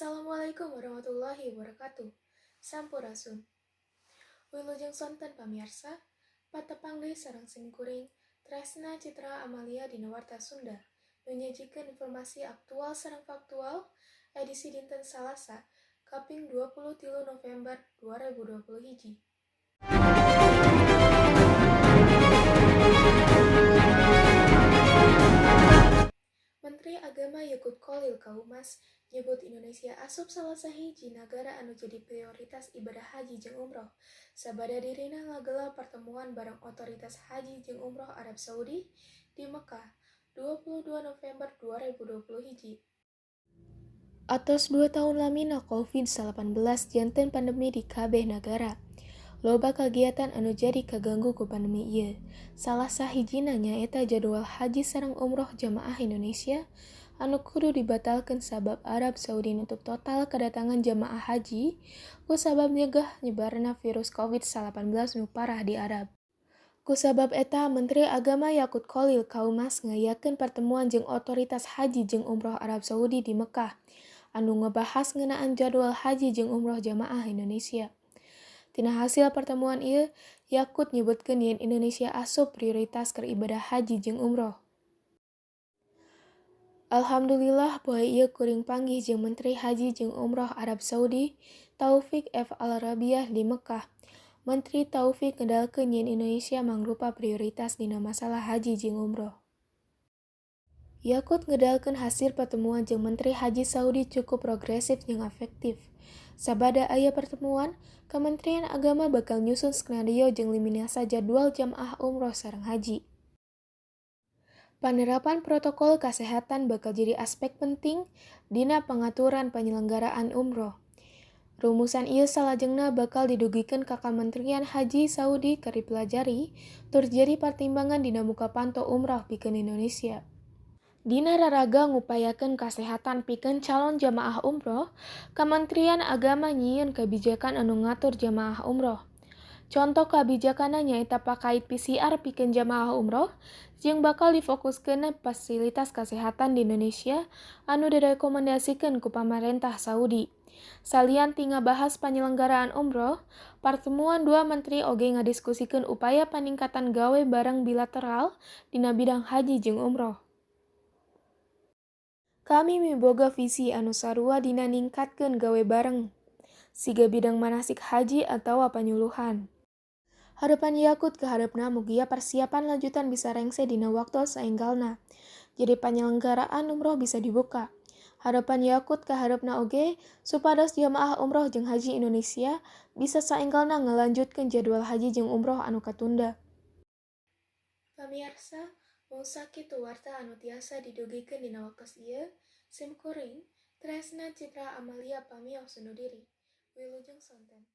Assalamualaikum warahmatullahi wabarakatuh. Sampurasun. Wilujeng sonten pamirsa, patepang deui sareng simkuring Tresna Citra Amalia dina Warta Sunda menyajikan informasi aktual sareng faktual edisi dinten Salasa kaping 23 November 2020 hiji. Menteri Agama Yakut Khalil Kaumas nyebut Indonesia asup salah sahiji nagara anu jadi prioritas ibadah haji jeung umroh. Sabada dirina ngagelar pertemuan bareng otoritas haji jeung umroh Arab Saudi di Mekah 22 November 2020 hiji. Atos 2 tahun lamina COVID-19 janten pandemi di kabeh negara. Loba kegiatan anu jadi kaganggu ku pandemi ieu. Salah sahijina nyaeta jadwal haji sareng umroh jamaah Indonesia anu kudu dibatalkeun sabab Arab Saudi nutup total kedatangan jamaah haji ku sabab nyegah nyebarna virus COVID-19 nu parah di Arab. Ku sabab eta, Menteri Agama Yakut Khalil Kaumas ngayakeun pertemuan jeung otoritas haji jeung umroh Arab Saudi di Mekah anu ngebahas ngeunaan jadwal haji jeung umroh jamaah Indonesia. Tina hasil pertemuan ieu, Yakut nyebutkeun yen Indonesia asup prioritas keur ibadah haji jeung umroh. Alhamdulillah poe ieu kuring panggih jeung Menteri Haji jeung Umroh Arab Saudi, Taufik F. Al-Rabiah di Mekah. Menteri Taufik ngedalkeun yen Indonesia mangrupa prioritas dina masalah haji jeung umroh. Yakut ngedalkeun hasil pertemuan jeung Menteri Haji Saudi cukup progresif jeung efektif. Sabada aya pertemuan, Kementerian Agama bakal nyusun skenario jeung liminasa jadwal jamaah umroh sareng haji. Panerapan protokol kesehatan bakal jadi aspek penting dina pengaturan penyelenggaraan umroh. Rumusan ieu salajengna bakal didugikeun ka Kementerian Haji Saudi keur dipelajari tur jadi pertimbangan dina muka panto umroh pikeun Indonesia. Dina raraga ngupayakeun kasehatan pikeun calon jamaah umroh, Kementerian Agama nyieun kebijakan anu ngatur jamaah umroh. Contoh kebijakanna nyaeta pakait PCR pikeun jamaah umroh jeung bakal difokuskeun fasilitas kesehatan di Indonesia anu direkomendasikeun ku pamarentah Saudi. Salian ti ngabahas penyelenggaraan umroh, pertemuan dua menteri oge ngadiskusikeun upaya peningkatan gawe bareng bilateral dina bidang haji jeung umroh. Kami miboga visi anu sarua dina ningkatkeun gawe bareng, siga bidang manasik haji atawa panyuluhan. Harapan Yakut ke hareupna mugia persiapan lanjutan bisa rengse dina waktu saenggalna. Jadi penyelenggaraan umroh bisa dibuka. Harapan Yakut ke hareupna oge supados jamaah umroh jeung haji Indonesia bisa saenggalna ngalanjutkeun jadwal haji jeung umroh anu katunda. Pamirsa, mung sakitu warta anu tiasa didugikeun dina waktos ieu, simkuring Tresna Citra Amalia pamios undur diri. Wilujeng sonten.